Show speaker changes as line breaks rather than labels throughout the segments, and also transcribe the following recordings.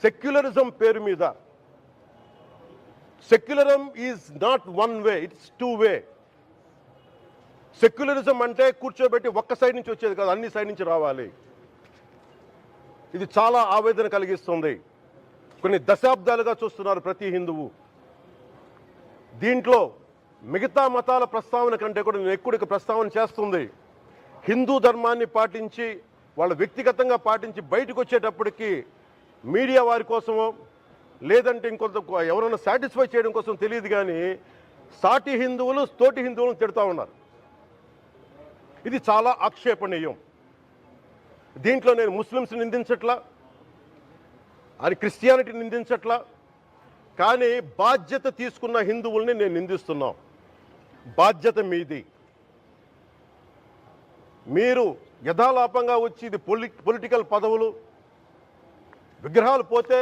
Secularism పేరు మీద, secularism is not one way, it's two way. Secularism అంటే కూర్చోబెట్టి ఒక్క సైడ్ నుంచి వచ్చేది కాదు, అన్ని సైడ్ నుంచి రావాలి. ఇది చాలా ఆవేదన కలిగిస్తుంది. కొన్ని దశాబ్దాలుగా చూస్తున్నారు ప్రతి హిందువు. దీంట్లో మిగతా మతాల ప్రస్తావన కంటే కూడా నేను ఎక్కువ ప్రస్తావన చేస్తుంది హిందూ ధర్మాన్ని పాటించి వాళ్ళ వ్యక్తిగతంగా పాటించి బయటకు వచ్చేటప్పటికి మీడియా వారి కోసమో లేదంటే ఇంకొంత ఎవరైనా సాటిస్ఫై చేయడం కోసం తెలియదు, కానీ సాటి హిందువులు తోటి హిందువులను తిడుతూ ఉన్నారు. ఇది చాలా ఆక్షేపణీయం. దీంట్లో నేను ముస్లిమ్స్ నిందించట్లా, అది క్రిస్టియానిటీ నిందించట్లా, కానీ బాధ్యత తీసుకున్న హిందువుల్ని నేను నిందిస్తున్నాం. బాధ్యత మీది. మీరు యథాలాపంగా వచ్చి ఇది పొలిటికల్ పదవులు, విగ్రహాలు పోతే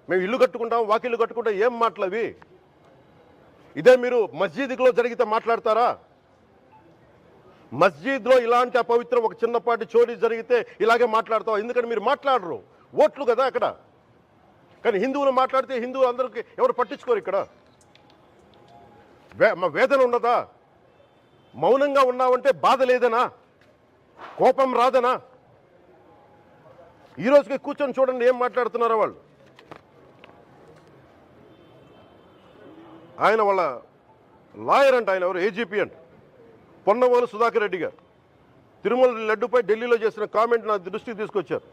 మేము ఇల్లు కట్టుకుంటాం, వాకిళ్ళు కట్టుకుంటాం, ఏం మాటలవి? ఇదే మీరు మస్జిద్లో జరిగితే మాట్లాడతారా? మస్జిద్లో ఇలాంటి అపవిత్రం ఒక చిన్నపాటి చోరీ జరిగితే ఇలాగే మాట్లాడతాం. ఎందుకంటే మీరు మాట్లాడరు, ఓట్లు కదా అక్కడ. కానీ హిందువులు మాట్లాడితే హిందువులు అందరికీ ఎవరు పట్టించుకోరు. ఇక్కడ మా వేదన ఉండదా? మౌనంగా ఉన్నామంటే బాధ లేదనా? కోపం రాదనా? ఈ రోజుకి కూర్చొని చూడండి ఏం మాట్లాడుతున్నారో వాళ్ళు. ఆయన వాళ్ళ లాయర్ అంట, ఆయన ఎవరు ఏజీపీ అంట, పొన్నవోలు సుధాకర్ రెడ్డి గారు తిరుమల లడ్డుపై ఢిల్లీలో చేసిన కామెంట్ నా దృష్టికి తీసుకొచ్చారు.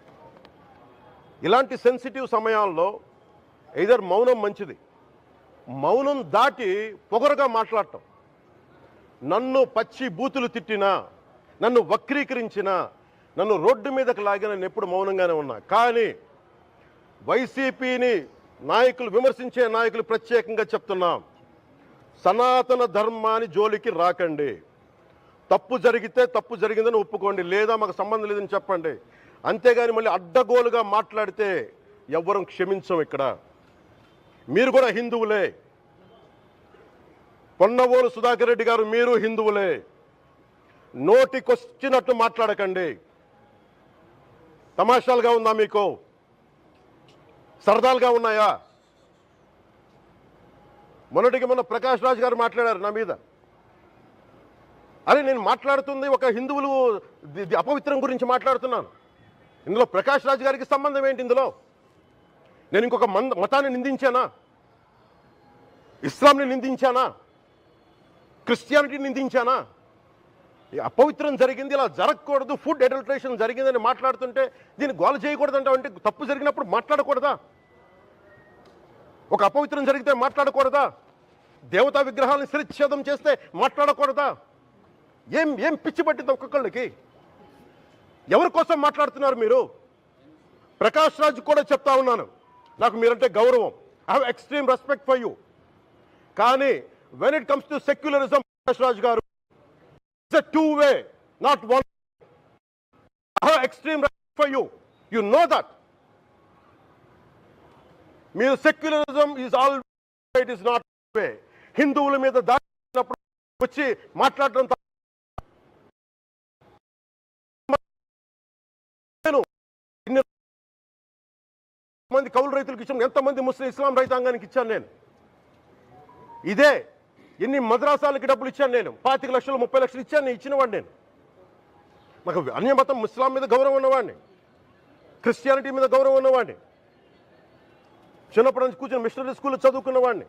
ఇలాంటి సెన్సిటివ్ సమయాల్లో ఎయిదర్ మౌనం మంచిది, మౌనం దాటి పొగరుగా మాట్లాడటం, నన్ను పచ్చి బూతులు తిట్టినా, నన్ను వక్రీకరించినా, నన్ను రోడ్డు మీదకి లాగిన నేను ఎప్పుడు మౌనంగానే ఉన్నా. కానీ వైసీపీని నాయకులు విమర్శించే నాయకులు ప్రత్యేకంగా చెప్తున్నాం, సనాతన ధర్మాన్ని జోలికి రాకండి. తప్పు జరిగితే తప్పు జరిగిందని ఒప్పుకోండి, లేదా మాకు సంబంధం లేదని చెప్పండి. అంతేగాని మళ్ళీ అడ్డగోలుగా మాట్లాడితే ఎవ్వరం క్షమించం. ఇక్కడ మీరు కూడా హిందువులే. పొన్నవోలు సుధాకర్ రెడ్డి గారు మీరు హిందువులే. నోటికొచ్చినట్టు మాట్లాడకండి. తమాషాలుగా ఉందా మీకు? సరదాలుగా ఉన్నాయా? మొన్నటికి మొన్న ప్రకాష్ రాజ్ గారు మాట్లాడారు నా మీద. అరే నేను మాట్లాడుతుంది ఒక హిందువులు అపవిత్రం గురించి మాట్లాడుతున్నాను. ఇందులో ప్రకాష్ రాజ్ గారికి సంబంధం ఏంటి? ఇందులో నేను ఇంకొక మతాన్ని నిందించానా? ఇస్లాంని నిందించానా? క్రిస్టియానిటీని నిందించానా? అపవిత్రం జరిగింది, ఇలా జరగకూడదు, ఫుడ్ అడల్టరేషన్ జరిగిందని మాట్లాడుతుంటే దీన్ని గోల చేయకూడదంటే, అంటే తప్పు జరిగినప్పుడు మాట్లాడకూడదా? ఒక అపవిత్రం జరిగితే మాట్లాడకూడదా? దేవతా విగ్రహాలను శిరచ్ఛేదం చేస్తే మాట్లాడకూడదా? ఏం పిచ్చి పట్టింది ఒక్కొక్కళ్ళకి? ఎవరి కోసం మాట్లాడుతున్నారు మీరు? ప్రకాష్ రాజ్ కూడా చెప్తా ఉన్నాను, నాకు మీరంటే గౌరవం, I have extreme respect for you. కానీ when it comes to secularism, Prakash Raj గారు, it's a two way, not one. I have extreme respect for you, you know that. మీరు secularism is all, it is not way. హిందువుల మీద దాడినప్పుడు వచ్చి మాట్లాడడం మంది కౌలు రైతులకు ఇచ్చాను, ఎంతమంది ముస్లిం ఇస్లాం రైతాంగానికి ఇచ్చాను నేను. ఇదే ఎన్ని మద్రాసాలకి డబ్బులు ఇచ్చాను నేను, 25 లక్షలు 30 లక్షలు ఇచ్చాను, నేను ఇచ్చినవాడిని. నేను నాకు అన్యమతం ఇస్లాం మీద గౌరవం ఉన్నవాడిని, క్రిస్టియానిటీ మీద గౌరవం ఉన్నవాడిని, చిన్నప్పటి నుంచి కూర్చొని మిషనరీ స్కూల్లో చదువుకున్నవాడిని.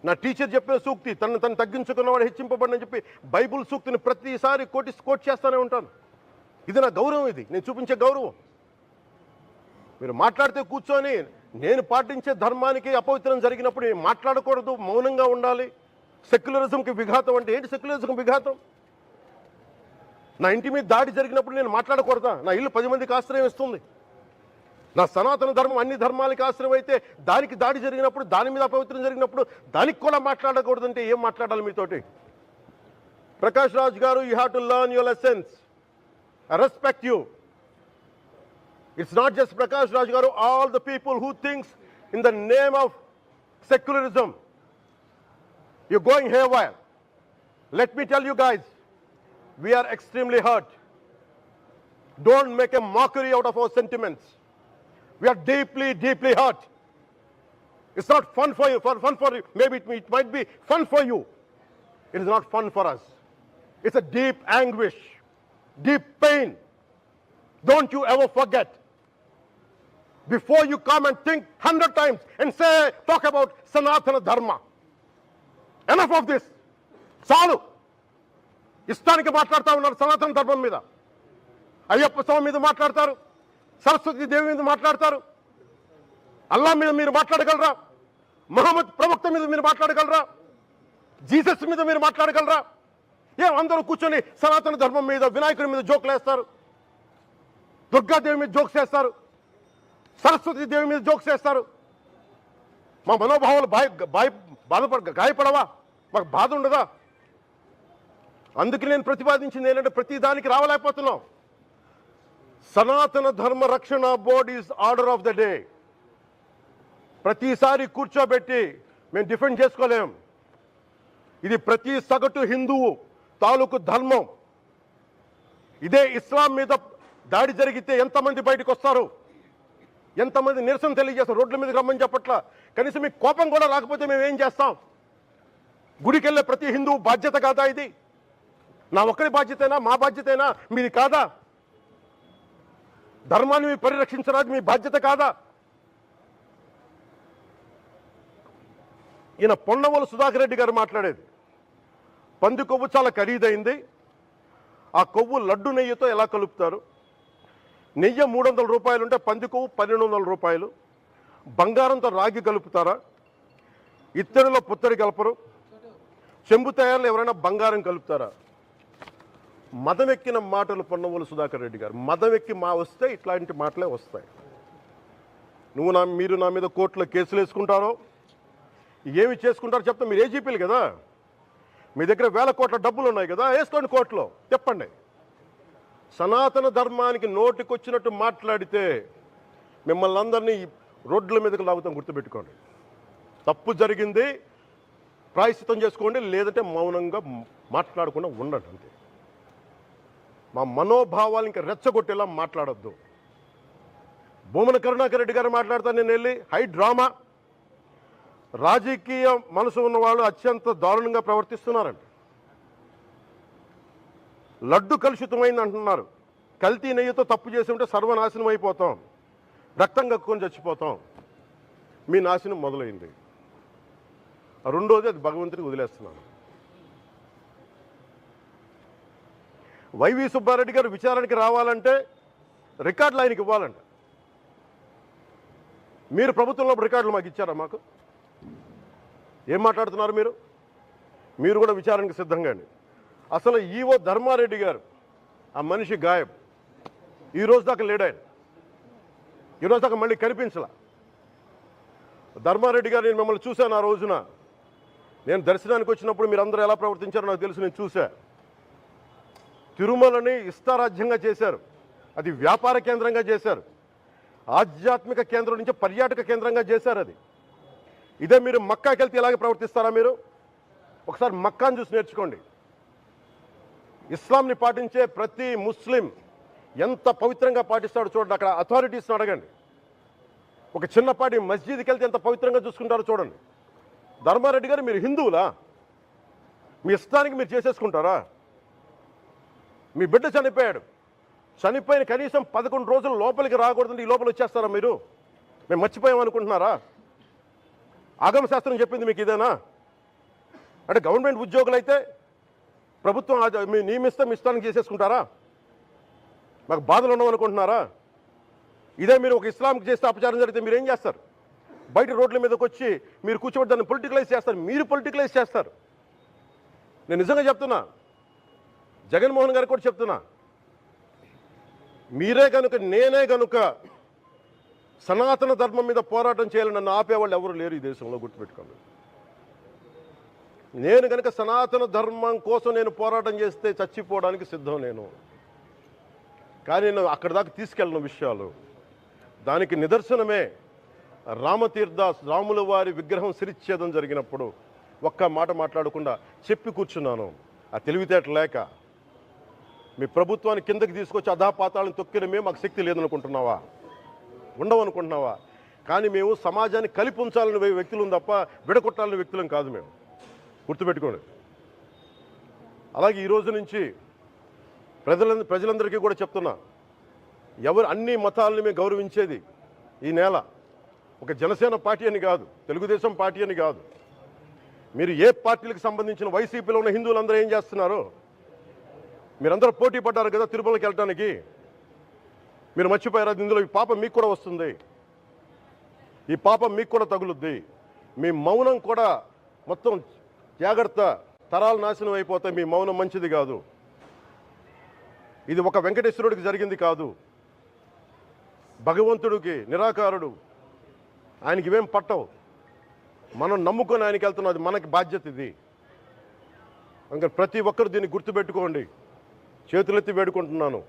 నా టీచర్ చెప్పిన సూక్తి, తను తగ్గించుకున్నవాడు హెచ్చింపబడినని చెప్పి బైబుల్ సూక్తిని ప్రతిసారి కోట్ చేస్తూనే ఉంటాను. ఇది నా గౌరవం, ఇది నేను చూపించే గౌరవం. మీరు మాట్లాడితే కూర్చొని నేను పాటించే ధర్మానికి అపవిత్రం జరిగినప్పుడు నేను మాట్లాడకూడదు, మౌనంగా ఉండాలి. సెక్యులరిజంకి విఘాతం అంటే ఏంటి? సెక్యులరిజంకి విఘాతం నా ఇంటి మీద దాడి జరిగినప్పుడు నేను మాట్లాడకూడదా? నా ఇల్లు 10 మందికి ఆశ్రయం ఇస్తుంది. నా సనాతన ధర్మం అన్ని ధర్మాలకి ఆశ్రయం అయితే దానికి దాడి జరిగినప్పుడు, దాని మీద అపవిత్రం జరిగినప్పుడు దానికి కూడా మాట్లాడకూడదంటే ఏం మాట్లాడాలి మీతోటి? ప్రకాష్ రాజ్ గారు, you have to learn your lessons. I respect you. It's not just Prakash Raj Garu, all the people who thinks in the name of secularism, you're going haywire. Let me tell you guys, we are extremely hurt. Don't make a mockery out of our sentiments. We are deeply, deeply hurt. It's not fun for you. Fun for you. Maybe it might be fun for you. It is not fun for us. It's a deep anguish, deep pain. Don't you ever forget. Before you come and think 100 times and say, talk about Sanatana Dharma. Enough of this. చాలు. ఇష్టానికి మాట్లాడుతూ ఉన్నారు సనాతన ధర్మం మీద. అయ్యప్ప స్వామి మీద మాట్లాడతారు, సరస్వతి దేవి మీద మాట్లాడతారు, అల్లా మీద మీరు మాట్లాడగలరా? మహమ్మద్ ప్రవక్త మీద మీరు మాట్లాడగలరా? జీసస్ మీద మీరు మాట్లాడగలరా? అందరూ కూర్చొని సనాతన ధర్మం మీద, వినాయకుడి మీద జోకులు వేస్తారు, దుర్గాదేవి మీద జోక్స్ వేస్తారు, సరస్వతి దేవి మీద జోక్స్ వేస్తారు. మా మనోభావాలు గాయపడవా? మాకు బాధ ఉండదా? అందుకే నేను ప్రతిపాదించింది ఏంటంటే ప్రతి దానికి రావలేకపోతున్నాం. సనాతన ధర్మ రక్షణ board is order of the day. ప్రతిసారి కూర్చోబెట్టి మేము డిఫెండ్ చేసుకోలేం. ఇది ప్రతి సగటు హిందువు తాలూకు ధర్మం. ఇదే ఇస్లాం మీద దాడి జరిగితే ఎంతమంది బయటకు వస్తారు, ఎంతమంది నిరసన తెలియజేస్తారు, రోడ్ల మీదకి రమ్మని చెప్పట్ల. కనీసం మీకు కోపం కూడా రాకపోతే మేము ఏం చేస్తాం? గుడికి వెళ్ళే ప్రతి హిందువు బాధ్యత కాదా ఇది? నా ఒక్కరి బాధ్యతైనా, మా బాధ్యతైనా మీది కాదా? ధర్మాన్ని పరిరక్షించరాదు మీ బాధ్యత కాదా? ఈయన పొన్నవోలు సుధాకర్ రెడ్డి గారు మాట్లాడేది, పంది కొవ్వు చాలా ఖరీదైంది, ఆ కొవ్వు లడ్డు నెయ్యితో ఎలా కలుపుతారు? నెయ్యి 300 రూపాయలు ఉంటే పంది కొవ్వు 1200 రూపాయలు. బంగారంతో రాగి కలుపుతారా? ఇత్తడిలో పుత్తడి కలపరు. చెంబు తయారులో ఎవరైనా బంగారం కలుపుతారా? మదమెక్కిన మాటలు పొన్నవోలు సుధాకర్ రెడ్డి గారు. మదమెక్కి వస్తే ఇట్లాంటి మాటలే వస్తాయి. మీరు నా మీద కోర్టులో కేసులు వేసుకుంటారో ఏమి చేసుకుంటారో చెప్తా. మీరు ఏజీపీలు కదా, మీ దగ్గర వేల కోట్ల డబ్బులు ఉన్నాయి కదా, వేసుకోండి కోర్టులో, చెప్పండి. సనాతన ధర్మానికి నోటికొచ్చినట్టు మాట్లాడితే మిమ్మల్ని అందరినీ రోడ్ల మీదకి లాగుతాం, గుర్తుపెట్టుకోండి. తప్పు జరిగింది, ప్రాయశ్చిత్తం చేసుకోండి, లేదంటే మౌనంగా మాట్లాడకుండా ఉండండి అంతే. మా మనోభావాలు ఇంకా రెచ్చగొట్టేలా మాట్లాడొద్దు. భూమన కరుణాకర్ రెడ్డి గారు మాట్లాడతాను నేను వెళ్ళి హై డ్రామా. రాజకీయ మనసు ఉన్న వాళ్ళు అత్యంత దారుణంగా ప్రవర్తిస్తున్నారండి. లడ్డు కలుషితమైంది అంటున్నారు. కల్తీ నెయ్యితో తప్పు చేసి ఉంటే సర్వనాశనం అయిపోతాం, రక్తం కక్కుని చచ్చిపోతాం. మీ నాశనం మొదలైంది. రెండోది అది భగవంతుడికి వదిలేస్తున్నాను. వైవి సుబ్బారెడ్డి గారు విచారణకి రావాలంటే రికార్డులు ఆయనకి ఇవ్వాలంట. మీరు ప్రభుత్వంలో రికార్డులు మాకు ఇచ్చారా? మాకు ఏం మాట్లాడుతున్నారు మీరు? మీరు కూడా విచారణకు సిద్ధంగాండి. అసలు ఈవో ధర్మారెడ్డి గారు, ఆ మనిషి గాయం. ఈ రోజు దాకా లేడు ఆయన. ఈరోజు దాకా మళ్ళీ కనిపించలా. ధర్మారెడ్డి గారు, నేను మిమ్మల్ని చూశాను ఆ రోజున. నేను దర్శనానికి వచ్చినప్పుడు మీరు అందరూ ఎలా ప్రవర్తించారో నాకు తెలుసు, నేను చూశా. తిరుమలని ఇష్టారాజ్యంగా చేశారు, అది వ్యాపార కేంద్రంగా చేశారు, ఆధ్యాత్మిక కేంద్రం నుంచి పర్యాటక కేంద్రంగా చేశారు అది. ఇదే మీరు మక్కాకి వెళ్తే ఇలాగే ప్రవర్తిస్తారా? మీరు ఒకసారి మక్కాను చూసి నేర్చుకోండి. ఇస్లాంని పాటించే ప్రతి ముస్లిం ఎంత పవిత్రంగా పాటిస్తాడో చూడండి. అక్కడ అథారిటీస్ని అడగండి. ఒక చిన్నపాటి మస్జిద్కి వెళ్తే ఎంత పవిత్రంగా చూసుకుంటారో చూడండి. ధర్మారెడ్డి గారు, మీరు హిందువులా? మీ ఇష్టానికి మీరు చేసేసుకుంటారా? మీ బిడ్డ చనిపోయాడు, చనిపోయిన కనీసం 11 రోజులు లోపలికి రాకూడదంటే ఈ లోపల వచ్చేస్తారా మీరు? మేము మర్చిపోయామనుకుంటున్నారా? ఆగమ శాస్త్రం చెప్పింది మీకు ఇదేనా? అంటే గవర్నమెంట్ ఉద్యోగులు అయితే ప్రభుత్వం నియమిస్తే మీ ఇష్టానికి చేసేసుకుంటారా? మాకు బాధలు ఉండవనుకుంటున్నారా? ఇదే మీరు ఒక ఇస్లాంకి చేస్తే అపచారం జరిగితే మీరు ఏం చేస్తారు? బయట రోడ్ల మీదకి వచ్చి మీరు కూర్చోబెట్టి దాన్ని పొలిటికలైజ్ చేస్తారు. మీరు పొలిటికలైజ్ చేస్తారు. నేను నిజంగా చెప్తున్నా, జగన్మోహన్ గారికి కూడా చెప్తున్నా, మీరే కనుక, నేనే కనుక సనాతన ధర్మం మీద పోరాటం చేయాలని నన్ను ఆపేవాళ్ళు ఎవరు లేరు ఈ దేశంలో, గుర్తుపెట్టుకోండి. నేను కనుక సనాతన ధర్మం కోసం నేను పోరాటం చేస్తే చచ్చిపోవడానికి సిద్ధం నేను. కానీ నేను అక్కడి దాకా తీసుకెళ్ళిన విషయాలు, దానికి నిదర్శనమే రాముల వారి విగ్రహం శిరిచ్ఛేదం జరిగినప్పుడు ఒక్క మాట మాట్లాడకుండా చెప్పి కూర్చున్నాను. ఆ తెలివితేట లేక మీ ప్రభుత్వాన్ని కిందకి తీసుకొచ్చి అధాపాతాలను తొక్కిన మాకు శక్తి లేదనుకుంటున్నావా? ఉండవు అనుకుంటున్నావా? కానీ మేము సమాజాన్ని కలిపి ఉంచాలని వ్యక్తులం తప్ప విడగొట్టాలని వ్యక్తులం కాదు. మేము గుర్తుపెట్టుకోండి. అలాగే ఈ రోజు నుంచి ప్రజలందరికీ కూడా చెప్తున్నా, ఎవరు అన్ని మతాలని మేము గౌరవించేది ఈ నేల. ఒక జనసేన పార్టీ అని కాదు, తెలుగుదేశం పార్టీ అని కాదు. మీరు ఏ పార్టీలకు సంబంధించిన వైసీపీలో ఉన్న హిందువులందరూ ఏం చేస్తున్నారో మీరందరూ పోటీ పడ్డారు కదా తిరుమలకి వెళ్ళడానికి. మీరు మర్చిపోయారు, ఇందులో ఈ పాపం మీకు కూడా వస్తుంది, ఈ పాపం మీకు కూడా తగులుద్ది. మీ మౌనం కూడా మొత్తం జాగ్రత్త, తరాలు నాశనం అయిపోతాయి. మీ మౌనం మంచిది కాదు. ఇది ఒక వెంకటేశ్వరుడికి జరిగింది కాదు, భగవంతుడికి, నిరాకారుడు, ఆయనకి ఇవేం పట్టవు. మనం నమ్ముకొని ఆయనకి వెళ్తున్నది మనకి బాధ్యత. ఇది ఇంకా ప్రతి ఒక్కరు దీన్ని గుర్తుపెట్టుకోండి. చేతులెత్తి వేడుకుంటున్నాను.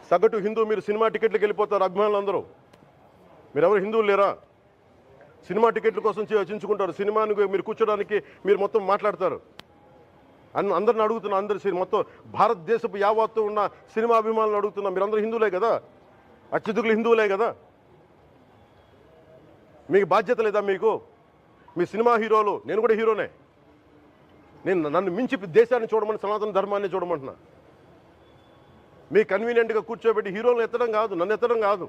సగటు హిందూ మీరు సినిమా టికెట్లకు వెళ్ళిపోతారు. అభిమానులందరూ మీరెవరు హిందువులు లేరా? సినిమా టికెట్ల కోసం చించుకుంటారు. సినిమాని మీరు కూర్చోడానికి మీరు మొత్తం మాట్లాడతారు. అందరిని అడుగుతున్నా, మొత్తం భారతదేశపు యావత్తు ఉన్న సినిమా అభిమానులు అడుగుతున్నా, మీరందరూ హిందువులే కదా, అత్యధికులు హిందువులే కదా, మీకు బాధ్యత లేదా? మీకు మీ సినిమా హీరోలు, నేను కూడా హీరోనే, నన్ను మించి దేశాన్ని చూడమని, సనాతన ధర్మాన్ని చూడమంటున్నా. మీ కన్వీనియంట్గా కూర్చోబెట్టి హీరోలను ఎత్తడం కాదు, నన్ను ఎత్తడం కాదు.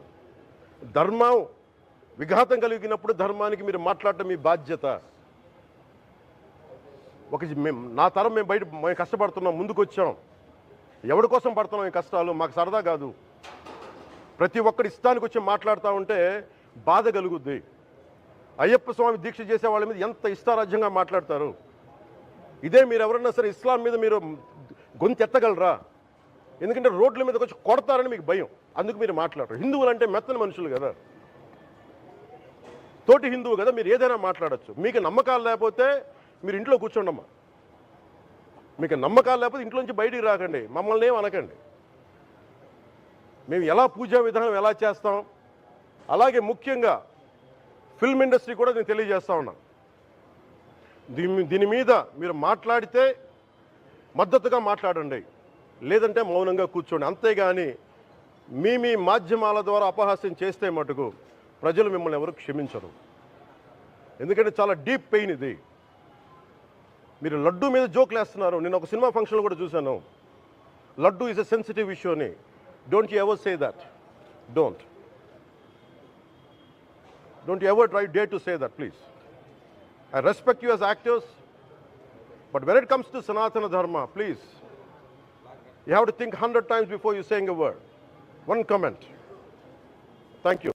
ధర్మం విఘాతం కలిగినప్పుడు ధర్మానికి మీరు మాట్లాడటం మీ బాధ్యత. నా తరం మేము కష్టపడుతున్నాం, ముందుకు వచ్చాం. ఎవరి కోసం పడుతున్నాం ఈ కష్టాలు? మాకు సరదా కాదు. ప్రతి ఒక్కడి ఇష్టానికి వచ్చి మాట్లాడుతూ ఉంటే బాధ కలుగుద్ది. అయ్యప్ప స్వామి దీక్ష చేసే వాళ్ళ మీద ఎంత ఇష్టారాజ్యంగా మాట్లాడతారు. ఇదే మీరు ఎవరన్నా సరే ఇస్లాం మీద మీరు గొంతు ఎత్తగలరా? ఎందుకంటే రోడ్ల మీద వచ్చి కొడతారని మీకు భయం, అందుకు మీరు మాట్లాడరు. హిందువులు అంటే మెత్తని మనుషులు కదా, తోటి హిందువు కదా, మీరు ఏదైనా మాట్లాడచ్చు. మీకు నమ్మకాలు లేకపోతే మీరు ఇంట్లో కూర్చోండమ్మా. మీకు నమ్మకాలు లేకపోతే ఇంట్లోంచి బయటికి రాకండి, మమ్మల్ని ఏం అనకండి. మేము ఎలా పూజా విధానం ఎలా చేస్తాం, అలాగే ముఖ్యంగా ఫిల్మ్ ఇండస్ట్రీ కూడా నేను తెలియజేస్తా ఉన్నాను. దీని మీద మీరు మాట్లాడితే మద్దతుగా మాట్లాడండి, లేదంటే మౌనంగా కూర్చోండి. అంతేగాని మీ మాధ్యమాల ద్వారా అపహాస్యం చేస్తే మటుకు ప్రజలు మిమ్మల్ని ఎవరు క్షమించరు. ఎందుకంటే చాలా డీప్ పెయిన్ ఇది. మీరు లడ్డు మీద జోక్లు వేస్తున్నారు. నేను ఒక సినిమా ఫంక్షన్లో కూడా చూశాను, laddu is a sensitive issue అని. Don't you ever say that. Don't you ever dare to say that, please. I respect you as actors, but when it comes to Sanatana Dharma, please, you have to think 100 times before you saying a word. One comment. Thank you.